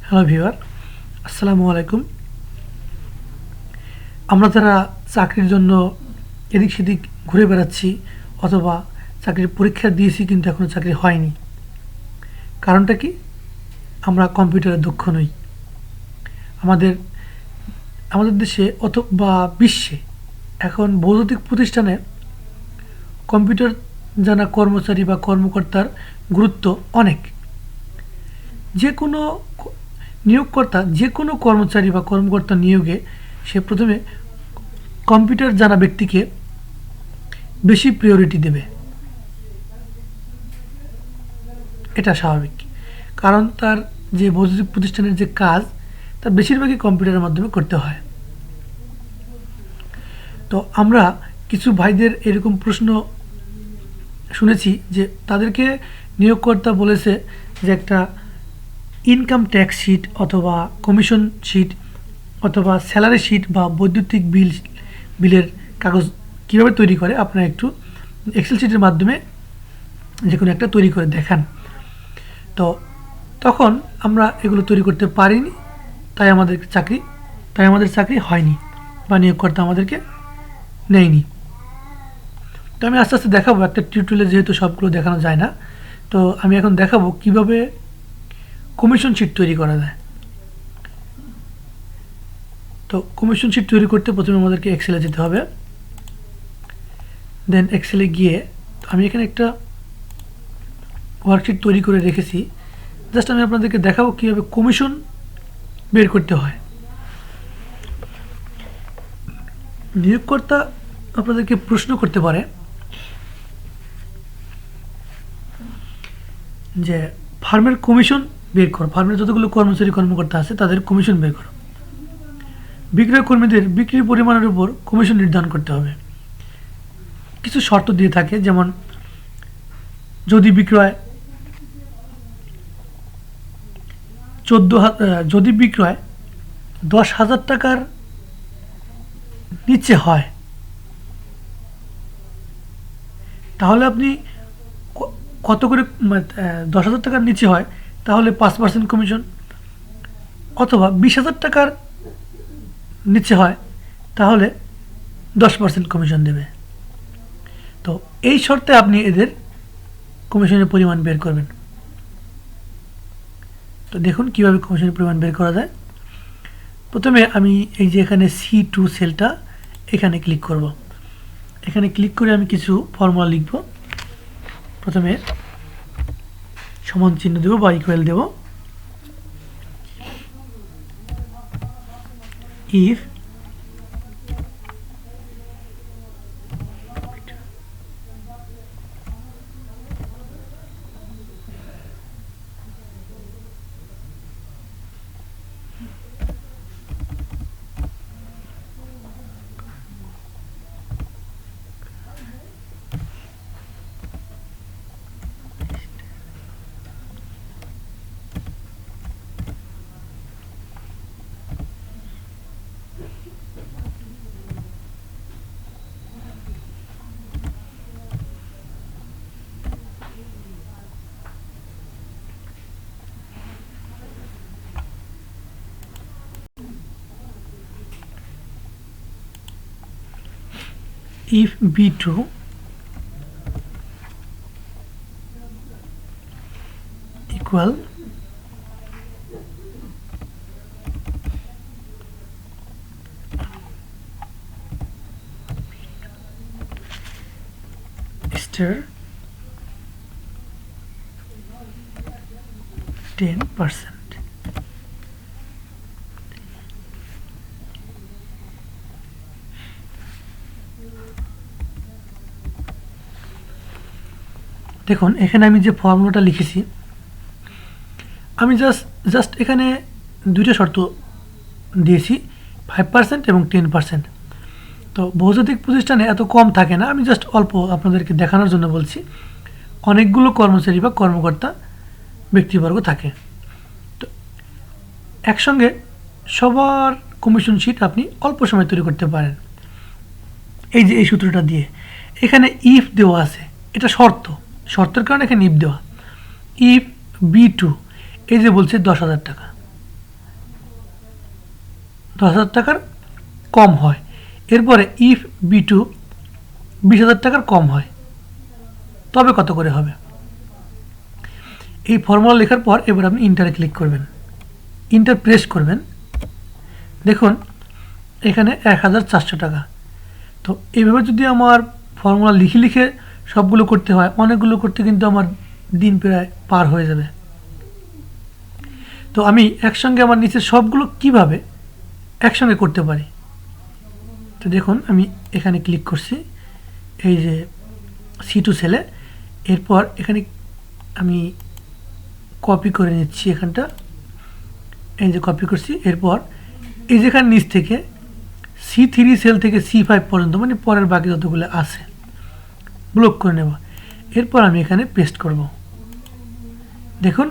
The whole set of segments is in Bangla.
হ্যালো ভিউয়ার, আসসালামু আলাইকুম। আমরা যারা চাকরির জন্য এদিক সেদিক ঘুরে বেড়াচ্ছি অথবা চাকরির পরীক্ষা দিয়েছি কিন্তু এখনও চাকরি হয়নি, কারণটা কি? আমরা কম্পিউটারে দক্ষ নই। আমাদের আমাদের দেশে অথবা বিশ্বে এখন বৈদ্যুতিক প্রতিষ্ঠানে কম্পিউটার জানা কর্মচারী বা কর্মকর্তার গুরুত্ব অনেক। যে কোনো নিয়োগকর্তা যে কোনো কর্মচারী বা কর্মকর্তা নিয়োগে সে প্রথমে কম্পিউটার জানা ব্যক্তিকে বেশি প্রিয়রিটি দেবে, এটা স্বাভাবিক। কারণ তার যে বৈদ্যুতিক প্রতিষ্ঠানের যে কাজ তার বেশিরভাগই কম্পিউটারের মাধ্যমে করতে হয়। তো আমরা কিছু ভাইদের এরকম প্রশ্ন শুনেছি যে তাদেরকে নিয়োগকর্তা বলেছে যে একটা ইনকাম ট্যাক্স শিট অথবা কমিশন শিট অথবা স্যালারি শিট বা বৈদ্যুতিক বিলের কাগজ কীভাবে তৈরি করে আপনারা একটু এক্সেল শিটের মাধ্যমে যে কোনো একটা তৈরি করে দেখান। তো তখন আমরা এগুলো তৈরি করতে পারিনি, তাই আমাদের চাকরি হয়নি বা নিয়োগকর্তা আমাদেরকে নেয়নি। তো আমি আস্তে আস্তে দেখাবো, একটা টিউটোরিয়ালে যেহেতু সবগুলো দেখানো যায় না, তো আমি এখন দেখাবো কিভাবে কমিশন শিট তৈরি করা যায়। তো কমিশন শিট তৈরি করতে প্রথমে আমাদেরকে এক্সেলে যেতে হবে। দেন এক্সেলে গিয়ে আমি এখানে একটা ওয়ার্কশিট তৈরি করে রেখেছি, জাস্ট আমি আপনাদেরকে দেখাবো কীভাবে কমিশন বের করতে হয়। নিয়োগকর্তা আপনাদেরকে প্রশ্ন করতে পারে যে ফার্মের কমিশন বের করো, ফার্মের যতগুলো কর্মচারী কর্মকর্তা আছে তাদের কমিশন বের করো। বিক্রয় কর্মীদের বিক্রির পরিমাণের উপর কমিশন নির্ধারণ করতে হবে। কিছু শর্ত দিয়ে থাকে, যেমন যদি বিক্রয় 10,000 টাকার নিচে হয় তাহলে আপনি কত করে, 10,000 টাকার নিচে হয় তাহলে 5% কমিশন, অথবা 20,000 টাকার নিচে হয় তাহলে 10% কমিশন দেবে। তো এই শর্তে আপনি এদের কমিশনের পরিমাণ বের করবেন। তো দেখুন কিভাবে কমিশনের পরিমাণ বের করা যায়। প্রথমে আমি এই যে এখানে C2 সেলটা এখানে ক্লিক করব। এখানে ক্লিক করে আমি কিছু ফর্মুলা লিখব। প্রথমে সমান চিহ্ন দেব বা ইকুয়াল দেব। If B2 equal star 10%। দেখুন এখানে আমি যে ফর্মুলাটা লিখেছি, আমি জাস্ট এখানে দুইটা শর্ত দিয়েছি, 5% এবং 10%। তো বৈদ্যুতিক প্রতিষ্ঠানে এত কম থাকে না, আমি জাস্ট অল্প আপনাদেরকে দেখানোর জন্য বলছি। অনেকগুলো কর্মচারী বা কর্মকর্তা ব্যক্তিবর্গ থাকে, তো একসঙ্গে সবার কমিশন শিট আপনি অল্প সময় তৈরি করতে পারেন। এই যে এই সূত্রটা দিয়ে এখানে ইফ দেওয়া আছে, এটা শর্তের কারণে এখানে ইফ দেওয়া। ইফ B2 এই যে বলছে 10,000 টাকা, 10,000 টাকার কম হয়। এরপরে ইফ B2 20,000 টাকার কম হয়, তবে কত করে হবে? এই ফর্মুলা লেখার পর এবার আপনি ইন্টারে ক্লিক করবেন, ইন্টার প্রেস করবেন। দেখুন এখানে 1,400 টাকা। তো এইভাবে যদি আমার ফর্মুলা লিখে লিখে সবগুলো করতে হয়, অনেকগুলো করতে কিন্তু আমার দিন প্রায় পার হয়ে যাবে। তো আমি একসঙ্গে আমার নিচে সবগুলো কিভাবে একসঙ্গে করতে পারি, তো দেখুন আমি এখানে ক্লিক করছি, এই যে C2 সেলে। এরপর এখানে আমি কপি করে নিচ্ছি এখানটা, এই যে কপি করছি। এরপর এই যেখানে নিচ থেকে C3 সেল থেকে C5 পর্যন্ত, মানে পরের বাকি যতগুলো আছে, ব্লক করে নেব। এরপর আমি এখানে পেস্ট করব। দেখুন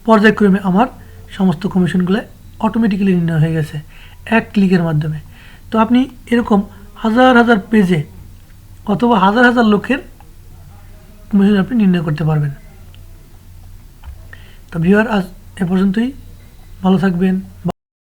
পর্যায়ক্রমে আমার সমস্ত কমিশনগুলো অটোমেটিক্যালি নির্ণয় হয়ে গেছে এক ক্লিকের মাধ্যমে। তো আপনি এরকম হাজার হাজার পেজে অথবা হাজার হাজার লোকের কমিশন আপনি নির্ণয় করতে পারবেন। তো ভিউয়ার, আজ এ পর্যন্তই। ভালো থাকবেন।